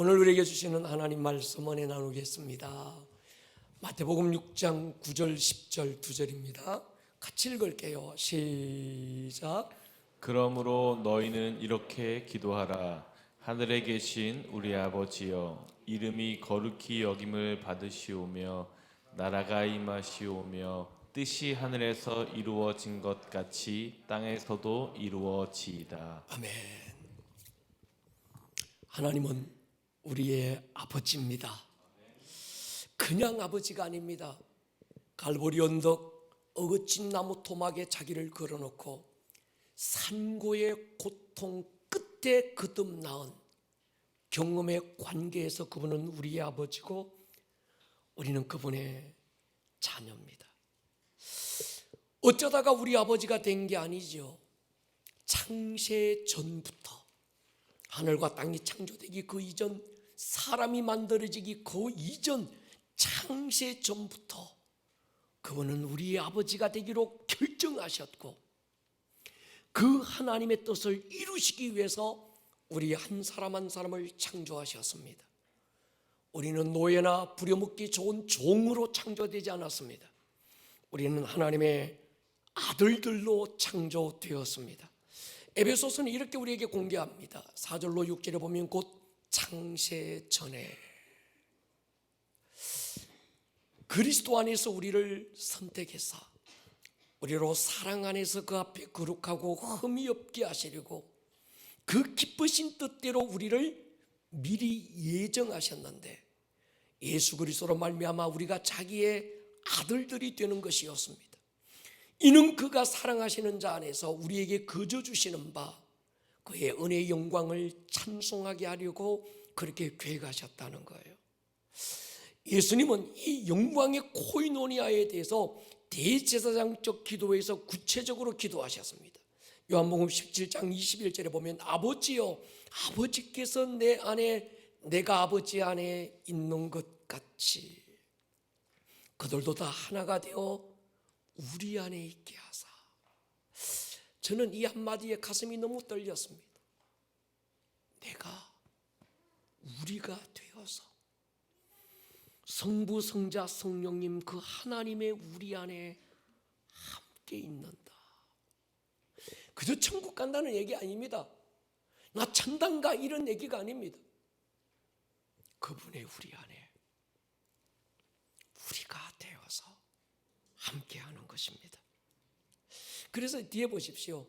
오늘 우리에게 주시는 하나님 말씀 은혜 나누겠습니다. 마태복음 6장 9절 10절 2절입니다. 같이 읽을게요. 시작. 그러므로 너희는 이렇게 기도하라. 하늘에 계신 우리 아버지여, 이름이 거룩히 여김을 받으시오며 나라가 임하시오며 뜻이 하늘에서 이루어진 것 같이 땅에서도 이루어지이다. 아멘. 하나님은 우리의 아버지입니다. 그냥 아버지가 아닙니다. 갈보리 언덕 어긋진 나무 토막에 자기를 걸어놓고 산고의 고통 끝에 거듭나은 경험의 관계에서 그분은 우리의 아버지고 우리는 그분의 자녀입니다. 어쩌다가 우리 아버지가 된 게 아니죠. 창세 전부터, 하늘과 땅이 창조되기 그 이전, 사람이 만들어지기 그 이전, 창세 전부터 그분은 우리의 아버지가 되기로 결정하셨고, 그 하나님의 뜻을 이루시기 위해서 우리 한 사람 한 사람을 창조하셨습니다. 우리는 노예나 부려먹기 좋은 종으로 창조되지 않았습니다. 우리는 하나님의 아들들로 창조되었습니다. 에베소서는 이렇게 우리에게 공개합니다. 4절로 6절에 보면 곧 창세 전에 그리스도 안에서 우리를 선택해서 우리로 사랑 안에서 그 앞에 거룩하고 흠이 없게 하시려고 그 기쁘신 뜻대로 우리를 미리 예정하셨는데, 예수 그리스도로 말미암아 우리가 자기의 아들들이 되는 것이었습니다. 이는 그가 사랑하시는 자 안에서 우리에게 거저 주시는 바 그의 은혜의 영광을 찬송하게 하려고 그렇게 계획하셨다는 거예요. 예수님은 이 영광의 코이노니아에 대해서 대제사장적 기도에서 구체적으로 기도하셨습니다. 요한복음 17장 21절에 보면 아버지여, 아버지께서 내 안에 내가 아버지 안에 있는 것 같이 그들도 다 하나가 되어 우리 안에 있게 하사. 저는 이 한마디에 가슴이 너무 떨렸습니다. 내가, 우리가 되어서 성부, 성자, 성령님 그 하나님의 우리 안에 함께 있는다. 그저 천국 간다는 얘기 아닙니다. 나 천당 가 이런 얘기가 아닙니다. 그분의 우리 안에 우리가 되어서 함께하는 것입니다. 그래서 뒤에 보십시오.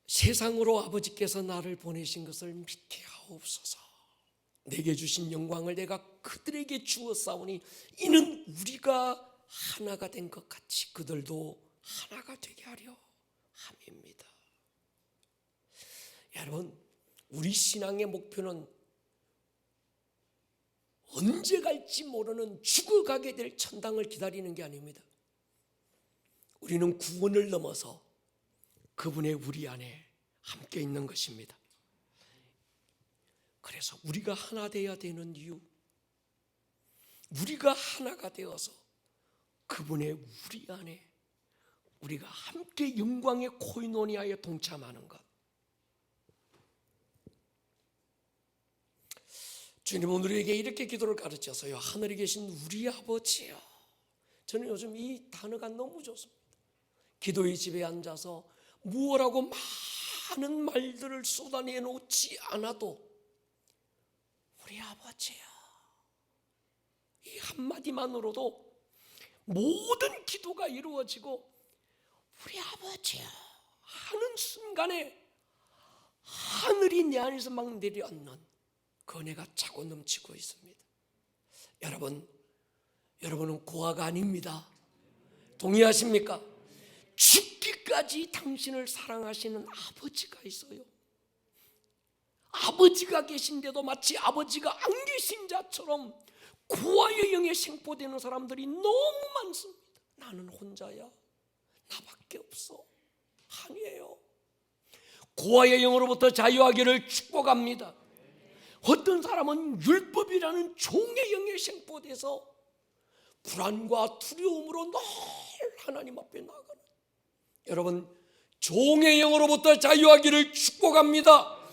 세상으로 아버지께서 나를 보내신 것을 믿게 하옵소서. 내게 주신 영광을 내가 그들에게 주었사오니 이는 우리가 하나가 된 것 같이 그들도 하나가 되게 하려 함입니다. 여러분, 우리 신앙의 목표는 언제 갈지 모르는 죽어가게 될 천당을 기다리는 게 아닙니다. 우리는 구원을 넘어서 그분의 우리 안에 함께 있는 것입니다. 그래서 우리가 하나 되어야 되는 이유, 우리가 하나가 되어서 그분의 우리 안에 우리가 함께 영광의 코이노니아에 동참하는 것. 주님은 우리에게 이렇게 기도를 가르쳤어요. 하늘에 계신 우리 아버지요. 저는 요즘 이 단어가 너무 좋습니다. 기도의 집에 앉아서 무엇라고 많은 말들을 쏟아내 놓지 않아도 우리 아버지요, 이 한마디만으로도 모든 기도가 이루어지고 우리 아버지요 하는 순간에 하늘이 내 안에서 막 내려앉는 그 은혜가 차고 넘치고 있습니다. 여러분은 고아가 아닙니다. 동의하십니까? 죽기까지 당신을 사랑하시는 아버지가 있어요. 아버지가 계신데도 마치 아버지가 안 계신 자처럼 고아의 영에 생포되는 사람들이 너무 많습니다. 나는 혼자야, 나밖에 없어. 아니에요. 고아의 영으로부터 자유하기를 축복합니다. 어떤 사람은 율법이라는 종의 영에 생포돼서 불안과 두려움으로 늘 하나님 앞에 나가는, 여러분, 종의 영으로부터 자유하기를 축복합니다.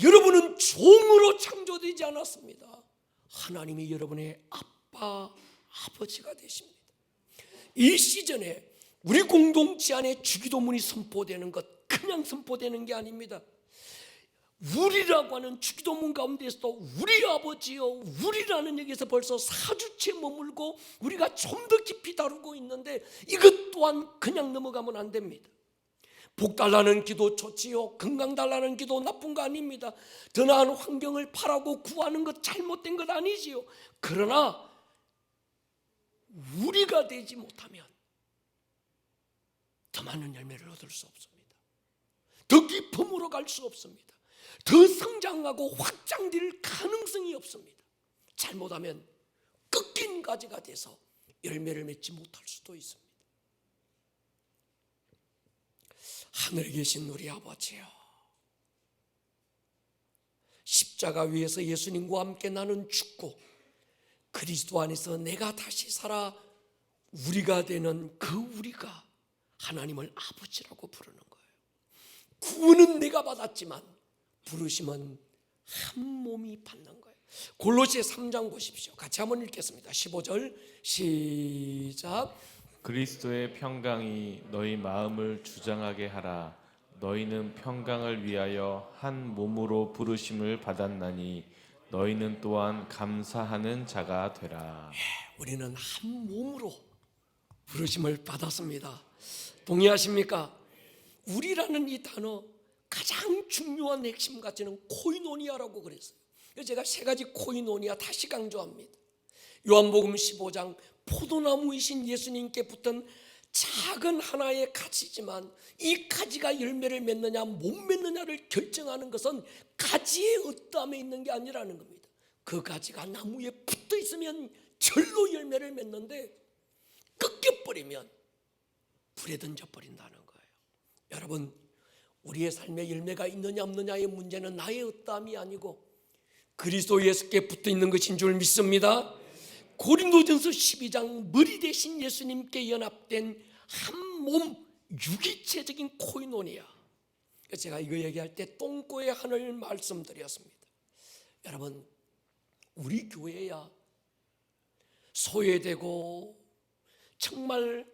여러분은 종으로 창조되지 않았습니다. 하나님이 여러분의 아빠, 아버지가 되십니다. 이 시즌에 우리 공동체 안에 주기도문이 선포되는 것 그냥 선포되는 게 아닙니다. 우리라고 하는 주기도문 가운데서도 우리 아버지여, 우리라는 여기서 벌써 사주체 머물고 우리가 좀 더 깊이 다루고 있는데 이것 또한 그냥 넘어가면 안 됩니다. 복 달라는 기도 좋지요. 건강 달라는 기도 나쁜 거 아닙니다. 더 나은 환경을 바라고 구하는 것 잘못된 것 아니지요. 그러나 우리가 되지 못하면 더 많은 열매를 얻을 수 없습니다. 더 깊음으로 갈 수 없습니다. 더 성장하고 확장될 가능성이 없습니다. 잘못하면 꺾인 가지가 돼서 열매를 맺지 못할 수도 있습니다. 하늘에 계신 우리 아버지요, 십자가 위에서 예수님과 함께 나는 죽고 그리스도 안에서 내가 다시 살아 우리가 되는 그 우리가 하나님을 아버지라고 부르는 거예요. 구원은 내가 받았지만 부르심은 한 몸이 받는 거예요. 골로새 3장 보십시오. 같이 한번 읽겠습니다. 15절 시작. 그리스도의 평강이 너희 마음을 주장하게 하라. 너희는 평강을 위하여 한 몸으로 부르심을 받았나니 너희는 또한 감사하는 자가 되라. 우리는 한 몸으로 부르심을 받았습니다. 동의하십니까? 우리라는 이 단어 가장 중요한 핵심 가치는 코이노니아라고 그랬어요. 그래서 제가 세 가지 코이노니아 다시 강조합니다. 요한복음 15장 포도나무이신 예수님께 붙은 작은 하나의 가지지만 이 가지가 열매를 맺느냐 못 맺느냐를 결정하는 것은 가지의 어떠함에 있는 게 아니라는 겁니다. 그 가지가 나무에 붙어 있으면 절로 열매를 맺는데 꺾여버리면 불에 던져버린다는 거예요. 여러분, 우리의 삶에 열매가 있느냐 없느냐의 문제는 나의 어떠함이 아니고 그리스도 예수께 붙어 있는 것인 줄 믿습니다. 고린도전서 12장 머리 대신 예수님께 연합된 한 몸 유기체적인 코이노니아. 제가 이거 얘기할 때 똥꼬의 하늘 말씀드렸습니다. 여러분, 우리 교회야 소외되고 정말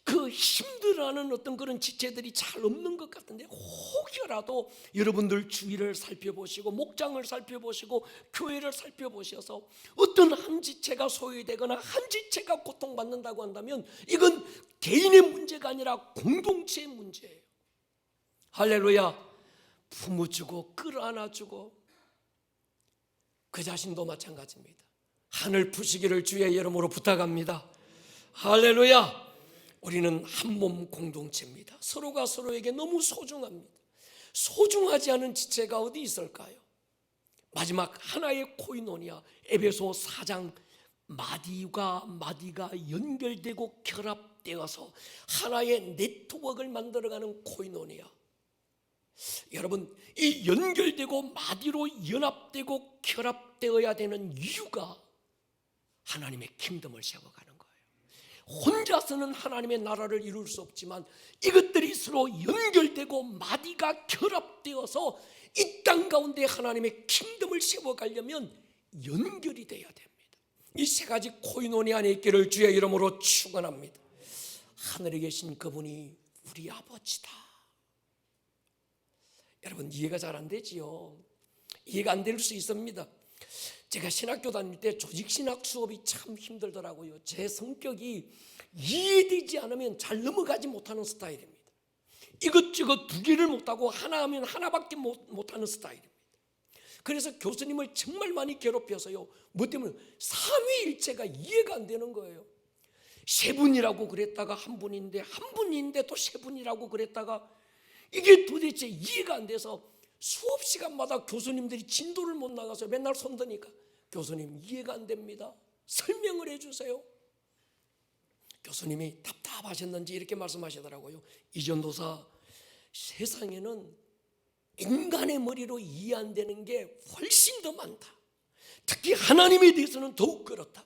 그 힘들어하는 어떤 그런 지체들이 잘 없는 것 같은데 혹여라도 여러분들 주위를 살펴보시고 목장을 살펴보시고 교회를 살펴보셔서 어떤 한 지체가 소외되거나 한 지체가 고통받는다고 한다면 이건 개인의 문제가 아니라 공동체의 문제예요. 할렐루야. 품어주고 끌어안아주고 그 자신도 마찬가지입니다. 하늘 푸시기를 주의 이름으로 부탁합니다. 할렐루야. 우리는 한 몸 공동체입니다. 서로가 서로에게 너무 소중합니다. 소중하지 않은 지체가 어디 있을까요? 마지막 하나의 코이노니아, 에베소 4장 마디가 연결되고 결합되어서 하나의 네트워크를 만들어가는 코이노니아. 여러분, 이 연결되고 마디로 연합되고 결합되어야 되는 이유가 하나님의 킹덤을 세워가는 거예요. 혼자서는 하나님의 나라를 이룰 수 없지만 이것들이 서로 연결되고 마디가 결합되어서 이 땅 가운데 하나님의 킹덤을 세워가려면 연결이 돼야 됩니다. 이 세 가지 코이노니 안에 있기를 주의 이름으로 축원합니다. 하늘에 계신 그분이 우리 아버지다. 여러분, 이해가 잘 안 되지요? 이해가 안 될 수 있습니다. 제가 신학교 다닐 때 조직신학 수업이 참 힘들더라고요. 제 성격이 이해되지 않으면 잘 넘어가지 못하는 스타일입니다. 이것저것 두 개를 못하고 하나 하면 하나밖에 못하는 스타일입니다. 그래서 교수님을 정말 많이 괴롭혀서요. 뭐 때문에 삼위일체가 이해가 안 되는 거예요. 세 분이라고 그랬다가 한 분인데 한 분인데 또 세 분이라고 그랬다가 이게 도대체 이해가 안 돼서 수업 시간마다 교수님들이 진도를 못 나가서 맨날 손드니까 교수님 이해가 안 됩니다. 설명을 해주세요. 교수님이 답답하셨는지 이렇게 말씀하시더라고요. 이전도사, 세상에는 인간의 머리로 이해 안 되는 게 훨씬 더 많다. 특히 하나님에 대해서는 더욱 그렇다.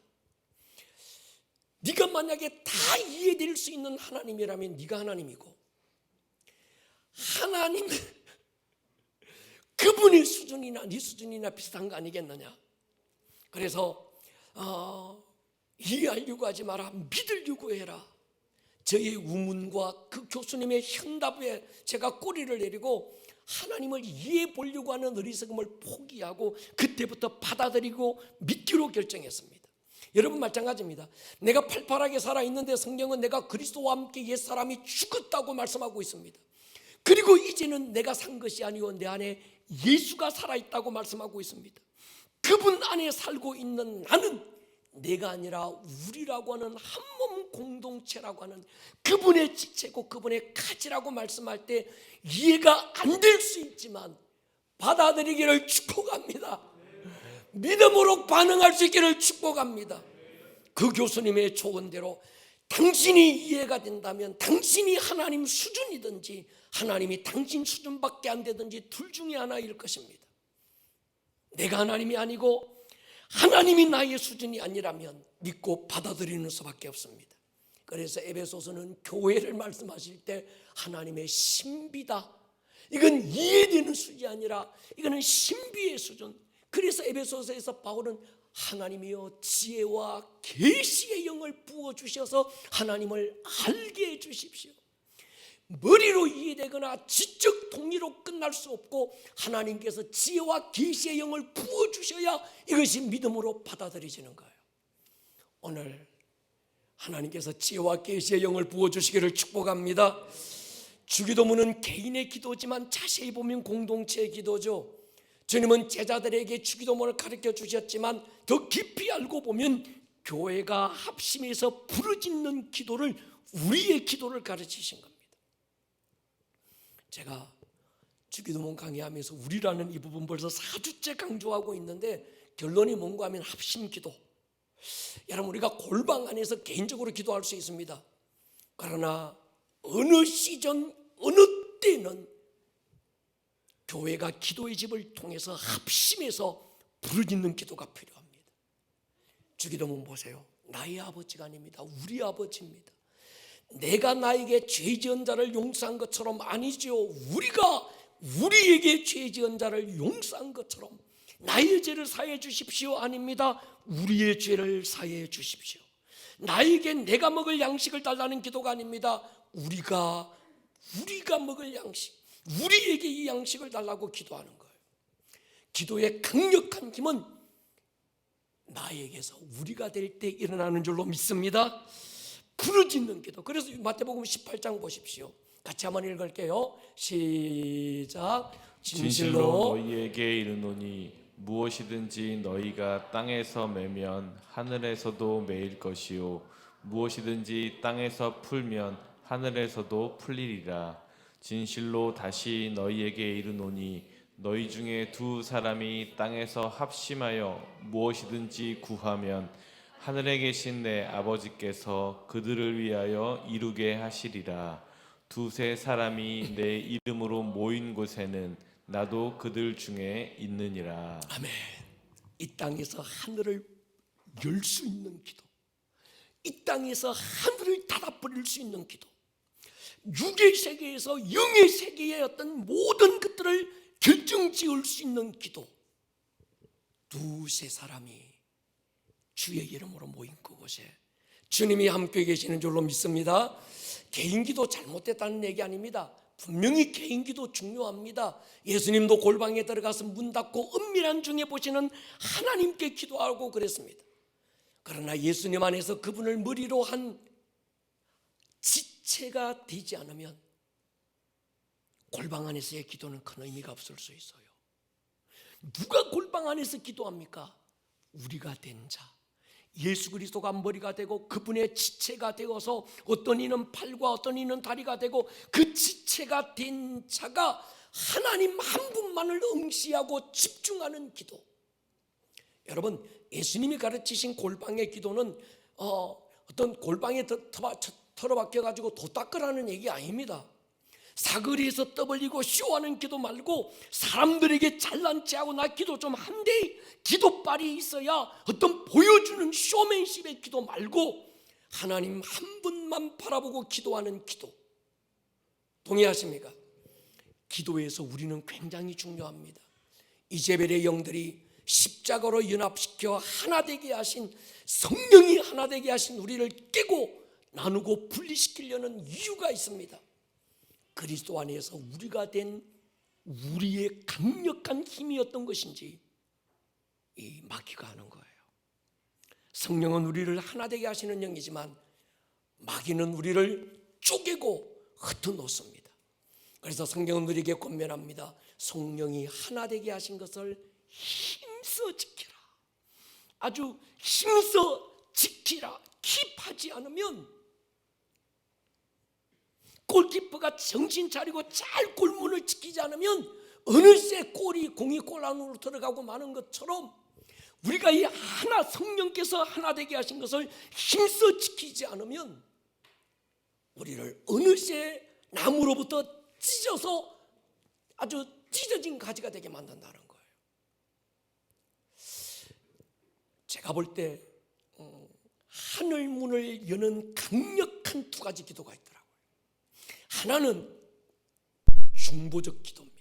네가 만약에 다 이해될 수 있는 하나님이라면 네가 하나님이고 하나님 그 그분의 수준이나 네 수준이나 비슷한 거 아니겠느냐. 그래서 이해하려고 하지 마라, 믿으려고 해라. 저의 우문과 그 교수님의 현답에 제가 꼬리를 내리고 하나님을 이해해 보려고 하는 어리석음을 포기하고 그때부터 받아들이고 믿기로 결정했습니다. 여러분 마찬가지입니다. 내가 팔팔하게 살아있는데 성경은 내가 그리스도와 함께 옛사람이 죽었다고 말씀하고 있습니다. 그리고 이제는 내가 산 것이 아니오 내 안에 예수가 살아있다고 말씀하고 있습니다. 그분 안에 살고 있는 나는 내가 아니라 우리라고 하는 한몸 공동체라고 하는 그분의 지체고 그분의 가지라고 말씀할 때 이해가 안 될 수 있지만 받아들이기를 축복합니다. 믿음으로 반응할 수 있기를 축복합니다. 그 교수님의 조언대로 당신이 이해가 된다면 당신이 하나님 수준이든지 하나님이 당신 수준밖에 안 되든지 둘 중에 하나일 것입니다. 내가 하나님이 아니고 하나님이 나의 수준이 아니라면 믿고 받아들이는 수밖에 없습니다. 그래서 에베소서는 교회를 말씀하실 때 하나님의 신비다, 이건 이해되는 수준이 아니라 이거는 신비의 수준. 그래서 에베소서에서 바울은 하나님이여 지혜와 계시의 영을 부어주셔서 하나님을 알게 해주십시오. 머리로 이해되거나 지적 동의로 끝날 수 없고 하나님께서 지혜와 계시의 영을 부어주셔야 이것이 믿음으로 받아들여지는 거예요. 오늘 하나님께서 지혜와 계시의 영을 부어주시기를 축복합니다. 주기도문은 개인의 기도지만 자세히 보면 공동체의 기도죠. 주님은 제자들에게 주기도문을 가르쳐 주셨지만 더 깊이 알고 보면 교회가 합심해서 부르짖는 기도를, 우리의 기도를 가르치신 겁니다. 제가 주기도문 강의하면서 우리라는 이 부분 벌써 4주째 강조하고 있는데 결론이 뭔가 하면 합심기도. 여러분, 우리가 골방 안에서 개인적으로 기도할 수 있습니다. 그러나 어느 시즌 어느 때는 교회가 기도의 집을 통해서 합심해서 부르짖는 기도가 필요합니다. 주기도문 보세요. 나의 아버지가 아닙니다. 우리 아버지입니다. 내가 나에게 죄 지은 자를 용서한 것처럼 아니죠. 우리가 우리에게 죄 지은 자를 용서한 것처럼 나의 죄를 사해 주십시오 아닙니다. 우리의 죄를 사해 주십시오. 나에게 내가 먹을 양식을 달라는 기도가 아닙니다. 우리가 먹을 양식, 우리에게 이 양식을 달라고 기도하는 거예요. 기도의 강력한 힘은 나에게서 우리가 될 때 일어나는 줄로 믿습니다. 부르짖는 기도. 그래서 마태복음 18장 보십시오. 같이 한번 읽을게요. 시작. 진실로 너희에게 이르노니 무엇이든지 너희가 땅에서 매면 하늘에서도 매일 것이요 무엇이든지 땅에서 풀면 하늘에서도 풀리리라. 진실로 다시 너희에게 이르노니 너희 중에 두 사람이 땅에서 합심하여 무엇이든지 구하면 하늘에 계신 내 아버지께서 그들을 위하여 이루게 하시리라. 두세 사람이 내 이름으로 모인 곳에는 나도 그들 중에 있느니라. 아멘. 이 땅에서 하늘을 열 수 있는 기도, 이 땅에서 하늘을 닫아버릴 수 있는 기도, 육의 세계에서 영의 세계의 어떤 모든 것들을 결정지을 수 있는 기도. 두세 사람이 주의 이름으로 모인 그곳에 주님이 함께 계시는 줄로 믿습니다. 개인기도 잘못됐다는 얘기 아닙니다. 분명히 개인기도 중요합니다. 예수님도 골방에 들어가서 문 닫고 은밀한 중에 보시는 하나님께 기도하고 그랬습니다. 그러나 예수님 안에서 그분을 머리로 한 지체가 되지 않으면 골방 안에서의 기도는 큰 의미가 없을 수 있어요. 누가 골방 안에서 기도합니까? 우리가 된 자, 예수 그리스도가 머리가 되고 그분의 지체가 되어서 어떤 이는 팔과 어떤 이는 다리가 되고 그 지체가 된 자가 하나님 한 분만을 응시하고 집중하는 기도. 여러분, 예수님이 가르치신 골방의 기도는 어떤 골방에 털어박혀 가지고 도 닦으라는 얘기 아닙니다. 사거리에서 떠벌리고 쇼하는 기도 말고 사람들에게 잘난 체하고 나 기도 좀 한데 기도빨이 있어야 어떤 보여주는 쇼맨십의 기도 말고 하나님 한 분만 바라보고 기도하는 기도. 동의하십니까? 기도에서 우리는 굉장히 중요합니다. 이제벨의 영들이 십자가로 연합시켜 하나 되게 하신, 성령이 하나 되게 하신 우리를 깨고 나누고 분리시키려는 이유가 있습니다. 그리스도 안에서 우리가 된 우리의 강력한 힘이 어떤 것인지 이 마귀가 하는 거예요. 성령은 우리를 하나 되게 하시는 영이지만 마귀는 우리를 쪼개고 흩어놓습니다. 그래서 성경은 우리에게 권면합니다. 성령이 하나 되게 하신 것을 힘써 지키라. 아주 힘써 지키라. 킵하지 않으면 골키퍼가 정신 차리고 잘 골문을 지키지 않으면 어느새 공이 골 안으로 들어가고 마는 것처럼 우리가 이 하나, 성령께서 하나 되게 하신 것을 힘써 지키지 않으면 우리를 어느새 나무로부터 찢어서 아주 찢어진 가지가 되게 만든다는 거예요. 제가 볼 때 하늘 문을 여는 강력한 두 가지 기도가 있더라고요. 하나는 중보적 기도입니다.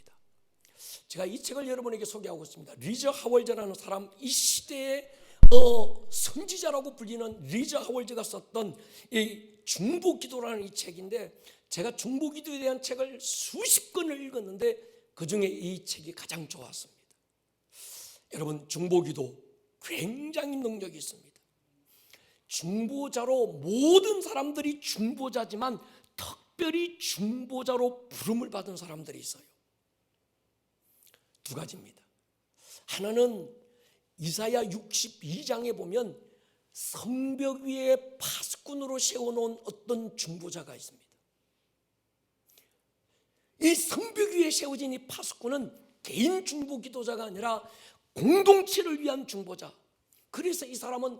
제가 이 책을 여러분에게 소개하고 있습니다. 리저 하월저라는 사람, 이 시대의 선지자라고 불리는 리저 하월저가 썼던 이 중보기도라는 이 책인데, 제가 중보기도에 대한 책을 수십 권을 읽었는데 그 중에 이 책이 가장 좋았습니다. 여러분, 중보기도 굉장히 능력이 있습니다. 중보자로 모든 사람들이 중보자지만 특별히 중보자로 부름을 받은 사람들이 있어요. 두 가지입니다. 하나는 이사야 62장에 보면 성벽 위에 파수꾼으로 세워놓은 어떤 중보자가 있습니다. 이 성벽 위에 세워진 이 파수꾼은 개인 중보 기도자가 아니라 공동체를 위한 중보자. 그래서 이 사람은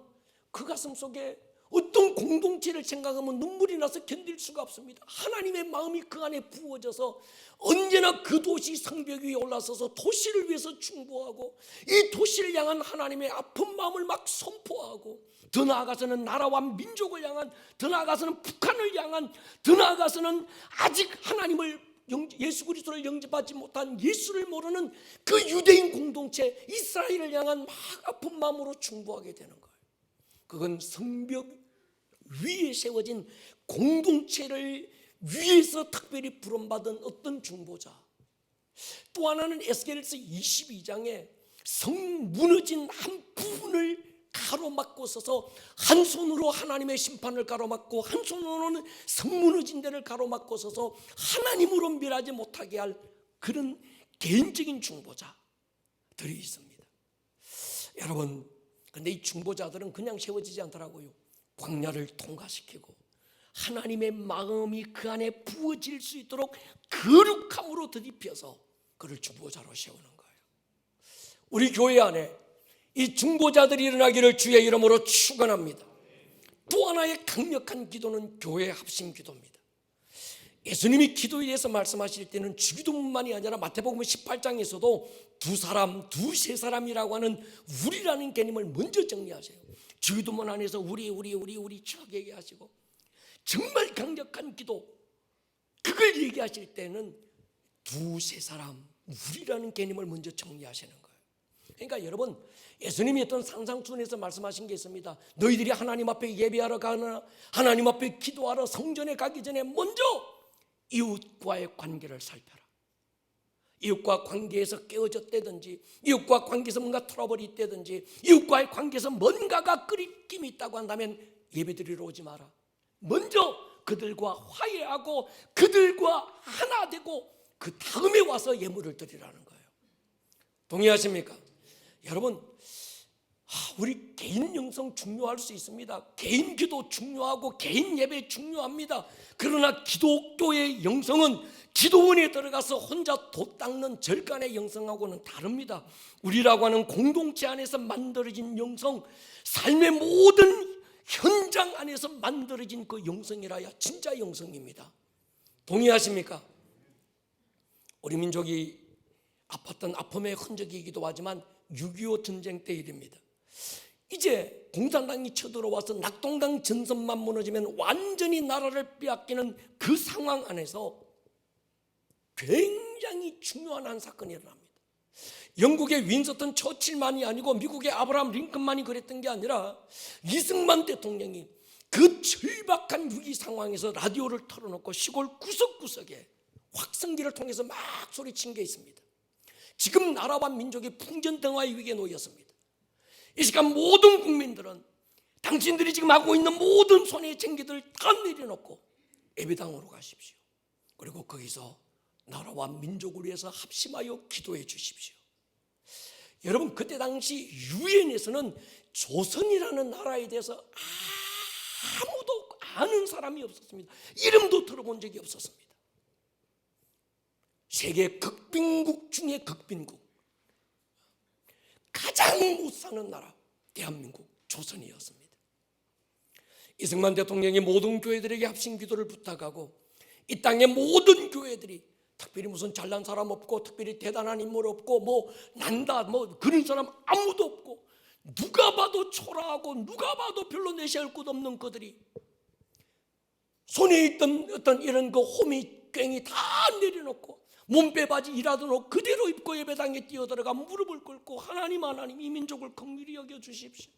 그 가슴 속에 어떤 공동체를 생각하면 눈물이 나서 견딜 수가 없습니다. 하나님의 마음이 그 안에 부어져서 언제나 그 도시 성벽 위에 올라서서 도시를 위해서 중보하고 이 도시를 향한 하나님의 아픈 마음을 막 선포하고, 더 나아가서는 나라와 민족을 향한, 더 나아가서는 북한을 향한, 더 나아가서는 아직 하나님을 예수 그리스도를 영접하지 못한, 예수를 모르는 그 유대인 공동체 이스라엘을 향한 막 아픈 마음으로 중보하게 되는 거예요. 그건 성벽 위에 세워진 공동체를 위해서 특별히 부름받은 어떤 중보자. 또 하나는 에스겔서 22장에 성 무너진 한 부분을 가로막고 서서 한 손으로 하나님의 심판을 가로막고 한 손으로는 성 무너진 데를 가로막고 서서 하나님으로 멸하지 못하게 할 그런 개인적인 중보자들이 있습니다. 여러분, 근데 이 중보자들은 그냥 세워지지 않더라고요. 광야를 통과시키고 하나님의 마음이 그 안에 부어질 수 있도록 거룩함으로 드디펴서 그를 중보자로 세우는 거예요. 우리 교회 안에 이 중보자들이 일어나기를 주의 이름으로 축원합니다. 또 하나의 강력한 기도는 교회 합심 기도입니다. 예수님이 기도에 대해서 말씀하실 때는 주기도뿐만이 아니라 마태복음 18장에서도 두 사람, 두세 사람이라고 하는 우리라는 개념을 먼저 정리하세요. 주기도문 안에서 우리 쭉 얘기하시고, 정말 강력한 기도, 그걸 얘기하실 때는 두세 사람, 우리라는 개념을 먼저 정리하시는 거예요. 그러니까 여러분, 예수님이 어떤 상상순에서 말씀하신 게 있습니다. 너희들이 하나님 앞에 예배하러 가나 하나님 앞에 기도하러 성전에 가기 전에 먼저 이웃과의 관계를 살펴라. 이웃과 관계에서 깨어졌다든지, 이웃과 관계에서 뭔가 트러블이 있다든지, 이웃과의 관계에서 뭔가가 끓임이 있다고 한다면 예배드리러 오지 마라. 먼저 그들과 화해하고 그들과 하나 되고 그 다음에 와서 예물을 드리라는 거예요. 동의하십니까? 여러분, 우리 개인 영성 중요할 수 있습니다. 개인 기도 중요하고 개인 예배 중요합니다. 그러나 기독교의 영성은 기도원에 들어가서 혼자 돛 닦는 절간의 영성하고는 다릅니다. 우리라고 하는 공동체 안에서 만들어진 영성, 삶의 모든 현장 안에서 만들어진 그 영성이라야 진짜 영성입니다. 동의하십니까? 우리 민족이 아팠던 아픔의 흔적이기도 하지만 6.25 전쟁 때 일입니다. 이제 공산당이 쳐들어와서 낙동강 전선만 무너지면 완전히 나라를 빼앗기는 그 상황 안에서 굉장히 중요한 한 사건이 일어납니다. 영국의 윈스턴 처칠만이 아니고 미국의 아브라함 링컨만이 그랬던 게 아니라 이승만 대통령이 그 절박한 위기 상황에서 라디오를 틀어놓고 시골 구석구석에 확성기를 통해서 막 소리친 게 있습니다. 지금 나라와 민족이 풍전등화의 위기에 놓였습니다. 이 시간 모든 국민들은 당신들이 지금 하고 있는 모든 손해의 챙기들을 다 내려놓고 예배당으로 가십시오. 그리고 거기서 나라와 민족을 위해서 합심하여 기도해 주십시오. 여러분, 그때 당시 유엔에서는 조선이라는 나라에 대해서 아무도 아는 사람이 없었습니다. 이름도 들어본 적이 없었습니다. 세계 극빈국 중에 극빈국, 가장 못 사는 나라 대한민국 조선이었습니다. 이승만 대통령이 모든 교회들에게 합심 기도를 부탁하고 이 땅의 모든 교회들이 특별히 무슨 잘난 사람 없고 특별히 대단한 인물 없고 뭐 난다 뭐 그런 사람 아무도 없고 누가 봐도 초라하고 누가 봐도 별로 내세울 것 없는 그들이 손에 있던 어떤 이런 그 호미꽹이 다 내려놓고 몸빼 바지 일하던 옷 그대로 입고 예배당에 뛰어들어가 무릎을 꿇고 하나님 이 민족을 긍휼히 여겨주십시오.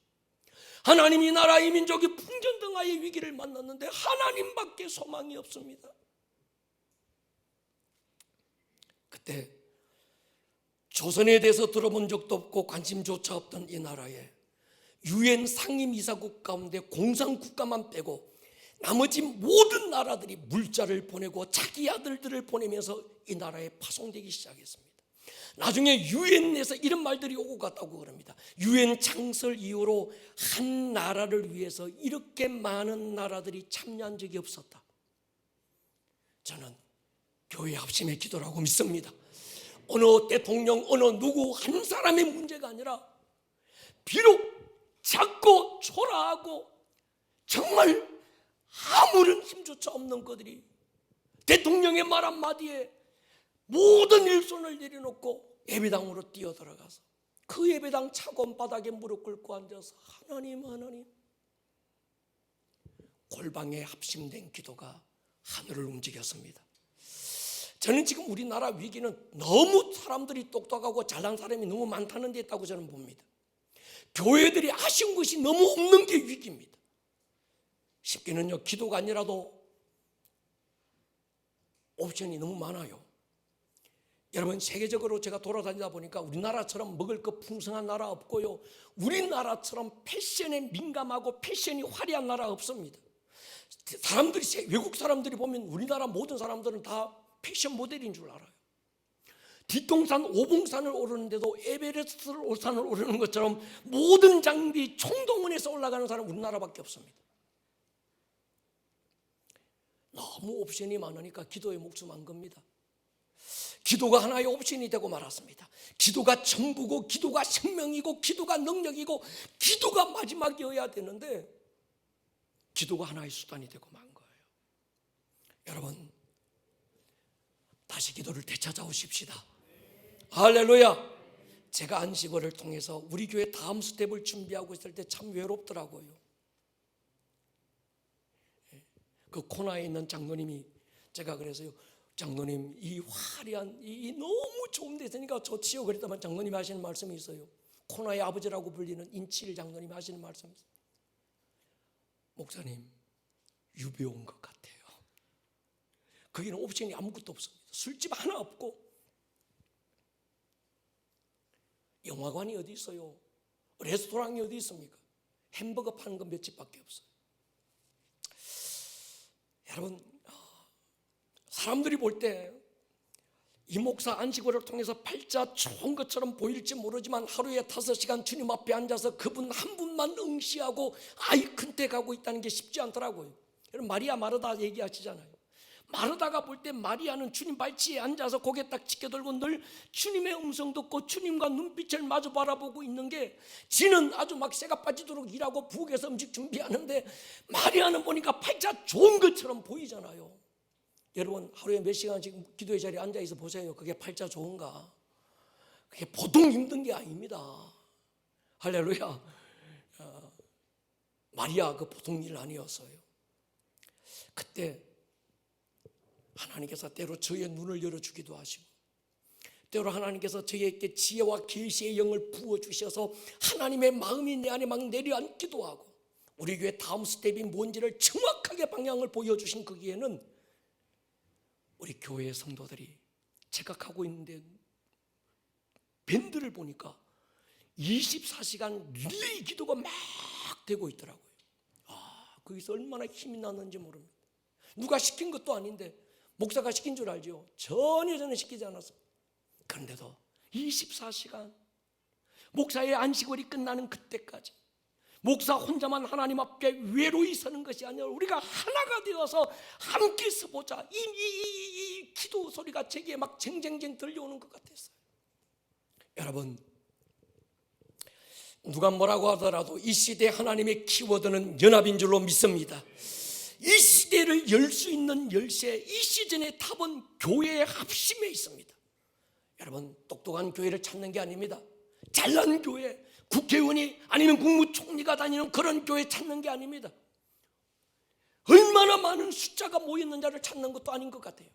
하나님, 이 나라 이 민족이 풍전등화의 위기를 만났는데 하나님밖에 소망이 없습니다. 그때 조선에 대해서 들어본 적도 없고 관심조차 없던 이 나라에 유엔 상임이사국 가운데 공산국가만 빼고 나머지 모든 나라들이 물자를 보내고 자기 아들들을 보내면서 이 나라에 파송되기 시작했습니다. 나중에 유엔 내에서 이런 말들이 오고 갔다고 그럽니다. 유엔 창설 이후로 한 나라를 위해서 이렇게 많은 나라들이 참여한 적이 없었다. 저는 교회 합심의 기도라고 믿습니다. 어느 대통령, 어느 누구 한 사람의 문제가 아니라 비록 작고 초라하고 정말 아무런 힘조차 없는 그들이 대통령의 말 한마디에 모든 일손을 내려놓고 예배당으로 뛰어들어가서 그 예배당 차고온 바닥에 무릎 꿇고 앉아서 하나님 골방에 합심된 기도가 하늘을 움직였습니다. 저는 지금 우리나라 위기는 너무 사람들이 똑똑하고 잘난 사람이 너무 많다는 데 있다고 저는 봅니다. 교회들이 아쉬운 것이 너무 없는 게 위기입니다. 쉽게는요, 기도가 아니라도 옵션이 너무 많아요. 여러분, 세계적으로 제가 돌아다니다 보니까 우리나라처럼 먹을 것 풍성한 나라 없고요, 우리나라처럼 패션에 민감하고 패션이 화려한 나라 없습니다. 사람들이, 외국 사람들이 보면 우리나라 모든 사람들은 다 패션 모델인 줄 알아요. 뒷동산 오봉산을 오르는데도 에베레스트 산을 오르는 것처럼 모든 장비 총동원해서 올라가는 사람은 우리나라밖에 없습니다. 너무 옵션이 많으니까 기도에 목숨 안 겁니다. 기도가 하나의 옵션이 되고 말았습니다. 기도가 전부고 기도가 생명이고 기도가 능력이고 기도가 마지막이어야 되는데 기도가 하나의 수단이 되고 만 거예요. 여러분, 다시 기도를 되찾아오십시다. 할렐루야. 제가 안식월을 통해서 우리 교회 다음 스텝을 준비하고 있을 때 참 외롭더라고요. 그 코너에 있는 장로님이, 제가 그래서요, 장로님 이 화려한 이 너무 좋은 데 있으니까 좋지요 그랬더만 장로님이 하시는 말씀이 있어요. 코너의 아버지라고 불리는 인칠 장로님이 하시는 말씀이 있어요. 목사님, 유배 온 것 같아요. 거기는 옵션이 아무것도 없습니다. 술집 하나 없고 영화관이 어디 있어요? 레스토랑이 어디 있습니까? 햄버거 파는 건 몇 집밖에 없어요. 여러분, 사람들이 볼 때 이 목사 안식월을 통해서 팔자 좋은 것처럼 보일지 모르지만 하루에 5시간 주님 앞에 앉아서 그분 한 분만 응시하고 아이 큰택하고 있다는 게 쉽지 않더라고요. 여러분, 마리아 마르다 얘기하시잖아요. 마르다가 볼 때 마리아는 주님 발치에 앉아서 고개 딱 치켜들고 늘 주님의 음성 듣고 주님과 눈빛을 마주 바라보고 있는 게, 지는 아주 막 새가 빠지도록 일하고 부엌에서 음식 준비하는데 마리아는 보니까 팔자 좋은 것처럼 보이잖아요. 여러분, 하루에 몇 시간씩 기도의 자리에 앉아있어 보세요. 그게 팔자 좋은가? 그게 보통 힘든 게 아닙니다. 할렐루야. 마리아 그 보통 일 아니었어요. 그때 하나님께서 때로 저의 눈을 열어주기도 하시고 뜻대로 하나님께서 저에게 지혜와 계시의 영을 부어주셔서 하나님의 마음이 내 안에 막 내려앉기도 하고 우리 교회 다음 스텝이 뭔지를 정확하게 방향을 보여주신 거기에는 우리 교회 성도들이 제가 가고 있는데 밴드를 보니까 24시간 릴레이 기도가 막 되고 있더라고요. 거기서 얼마나 힘이 났는지 모릅니다. 누가 시킨 것도 아닌데 목사가 시킨 줄 알죠. 전혀 저는 시키지 않았어요. 그런데도 24시간 목사의 안식월이 끝나는 그때까지 목사 혼자만 하나님 앞에 외로이 서는 것이 아니라 우리가 하나가 되어서 함께 서보자. 이 기도 소리가 제게 막 쟁쟁쟁 들려오는 것 같았어요. 여러분, 누가 뭐라고 하더라도 이 시대 하나님의 키워드는 연합인 줄로 믿습니다. 이 시대를 열 수 있는 열쇠, 이 시즌의 답은 교회의 합심에 있습니다. 여러분, 똑똑한 교회를 찾는 게 아닙니다. 잘난 교회, 국회의원이 아니면 국무총리가 다니는 그런 교회 찾는 게 아닙니다. 얼마나 많은 숫자가 모였는지를 찾는 것도 아닌 것 같아요.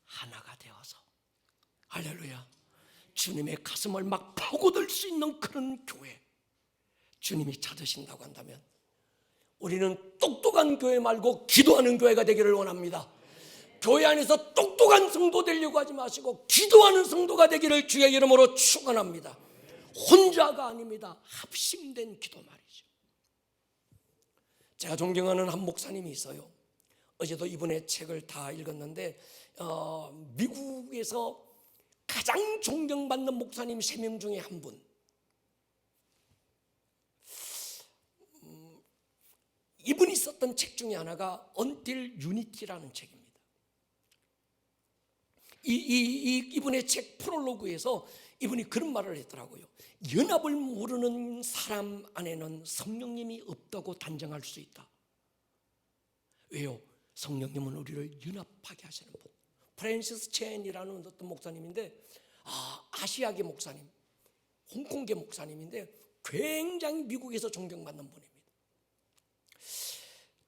하나가 되어서 할렐루야, 주님의 가슴을 막 파고들 수 있는 그런 교회, 주님이 찾으신다고 한다면 우리는 똑똑한 교회 말고 기도하는 교회가 되기를 원합니다. 교회 안에서 똑똑한 성도 되려고 하지 마시고 기도하는 성도가 되기를 주의 이름으로 축원합니다. 혼자가 아닙니다. 합심된 기도 말이죠. 제가 존경하는 한 목사님이 있어요. 어제도 이분의 책을 다 읽었는데 미국에서 가장 존경받는 목사님 3명 중에 한 분, 이분이 썼던 책 중에 하나가 Until Unity라는 책입니다. 이분의 책 프롤로그에서 이분이 그런 말을 했더라고요. 연합을 모르는 사람 안에는 성령님이 없다고 단정할 수 있다. 왜요? 성령님은 우리를 연합하게 하시는 분. 프랜시스 첸이라는 어떤 목사님인데 아시아계 목사님, 홍콩계 목사님인데 굉장히 미국에서 존경받는 분입니다.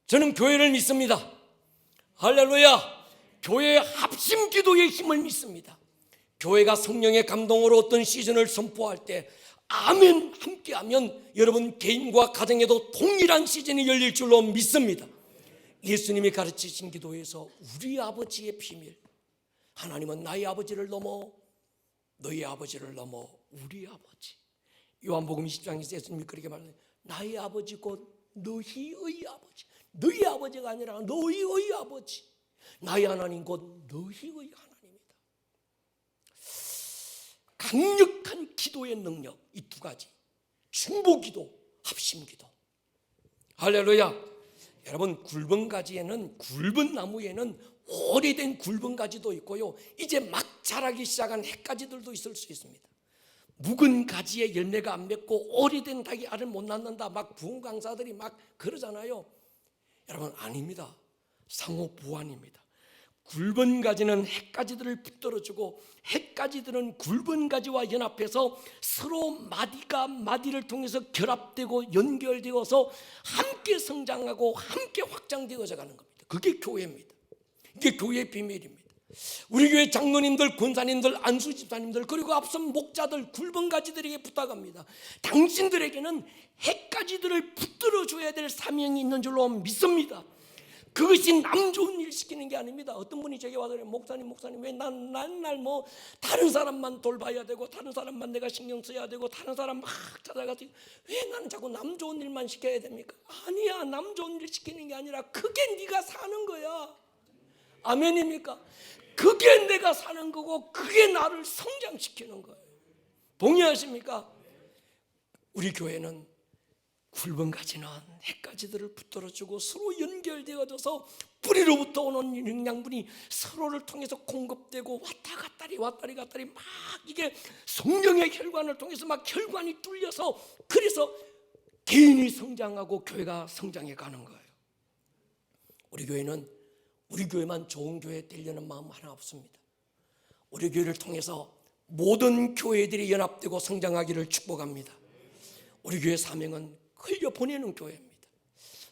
저는 교회를 믿습니다. 할렐루야. 교회의 합심 기도의 힘을 믿습니다. 교회가 성령의 감동으로 어떤 시즌을 선포할 때 아멘 함께하면 여러분 개인과 가정에도 동일한 시즌이 열릴 줄로 믿습니다. 예수님이 가르치신 기도에서 우리 아버지의 비밀, 하나님은 나의 아버지를 넘어 너희 아버지를 넘어 우리 아버지. 요한복음 20장에서 예수님이 그렇게 말해요. 나의 아버지 곧 너희의 아버지. 너희 아버지가 아니라 너희의 아버지. 나의 하나님 곧 너희의 하나님이다. 강력한 기도의 능력, 이 두 가지, 중보기도, 합심기도. 할렐루야. 여러분, 굵은 가지에는, 굵은 나무에는 오래된 굵은 가지도 있고요, 이제 막 자라기 시작한 핵가지들도 있을 수 있습니다. 묵은 가지에 열매가 안 맺고 오래된 닭이 알을 못 낳는다, 막 부흥 강사들이 막 그러잖아요. 여러분, 아닙니다. 상호 보완입니다. 굵은 가지는 핵가지들을 붙들어주고 핵가지들은 굵은 가지와 연합해서 서로 마디가 마디를 통해서 결합되고 연결되어서 함께 성장하고 함께 확장되어져 가는 겁니다. 그게 교회입니다. 이게 교회의 비밀입니다. 우리 교회 장로님들, 권사님들, 안수집사님들, 그리고 앞선 목자들, 굵은 가지들에게 부탁합니다. 당신들에게는 핵가지들을 붙들어줘야 될 사명이 있는 줄로 믿습니다. 그것이 남 좋은 일 시키는 게 아닙니다. 어떤 분이 제게 와서 그래요. 목사님 왜 난 뭐 다른 사람만 돌봐야 되고 다른 사람만 내가 신경 써야 되고 다른 사람 막 찾아가서 왜 나는 자꾸 남 좋은 일만 시켜야 됩니까? 아니야, 남 좋은 일 시키는 게 아니라 그게 네가 사는 거야. 아멘입니까? 그게 내가 사는 거고 그게 나를 성장시키는 거예요. 동의하십니까? 우리 교회는 굵은 가지는 핵가지들을 붙들어주고 서로 연결되어져서 뿌리로부터 오는 영양분이 서로를 통해서 공급되고 왔다리 막 이게 성령의 혈관을 통해서 막 혈관이 뚫려서 그래서 개인이 성장하고 교회가 성장해 가는 거예요. 우리 교회는 우리 교회만 좋은 교회 되려는 마음 하나 없습니다. 우리 교회를 통해서 모든 교회들이 연합되고 성장하기를 축복합니다. 우리 교회 사명은 흘려보내는 교회입니다.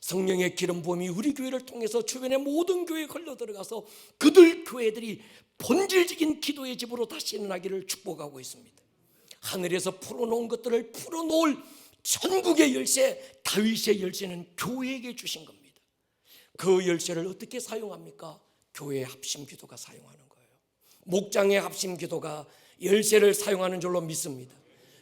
성령의 기름 부음이 우리 교회를 통해서 주변의 모든 교회에 흘러 들어가서 그들 교회들이 본질적인 기도의 집으로 다시 일어나기를 축복하고 있습니다. 하늘에서 풀어놓은 것들을 풀어놓을 천국의 열쇠, 다윗의 열쇠는 교회에게 주신 겁니다. 그 열쇠를 어떻게 사용합니까? 교회의 합심기도가 사용하는 거예요. 목장의 합심기도가 열쇠를 사용하는 줄로 믿습니다.